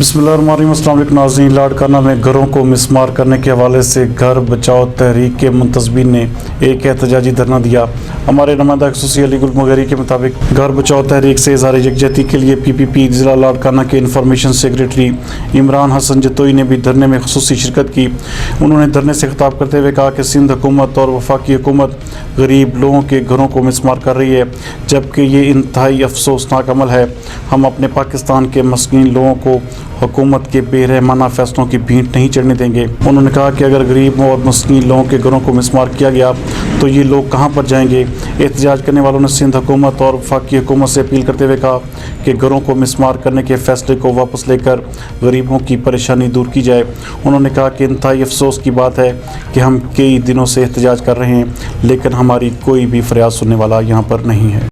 बिस्मिल्लाहिर्रहमानिर्रहीम। अस्सलाम वालेकुम नाज़रीन। लाड़काना में घरों को मिसमार करने के हवाले से घर बचाओ तहरीक के मुंतज़मीन ने एक एहतजाजी धरना दिया। हमारे नुमाइंदा खसूसी अली गुल मुगैरी के मुताबिक घर बचाओ तहरीक से इज़हार यकजहती के लिए PPP ज़िला लाड़काना के इंफॉर्मेशन सेक्रेटरी इमरान हसन जतोई ने भी धरने में खसूसी शिरकत की। उन्होंने धरने से खिताब करते हुए कहा कि सिंध हुकूमत और वफाकी हुकूमत गरीब लोगों के घरों को मिसमार कर रही है, जबकि ये इंतहाई अफसोसनाक अमल है। हम अपने पाकिस्तान के मस्कीन लोगों को हुकूमत के बेरहमाना फैसलों की भींट नहीं चढ़ने देंगे। उन्होंने कहा कि अगर गरीबों और मस्कीन लोगों के घरों को मिसमार किया गया तो ये लोग कहाँ पर जाएंगे। एहतजाज करने वालों ने सिंध हुकूमत और वफाकी हुकूमत से अपील करते हुए कहा कि घरों को मिसमार करने के फैसले को वापस लेकर गरीबों की परेशानी दूर की जाए। उन्होंने कहा कि इंतहाई अफसोस की बात है कि हम कई दिनों से एहतजाज कर रहे हैं, लेकिन हमारी कोई भी फरियाद सुनने वाला यहाँ पर नहीं है।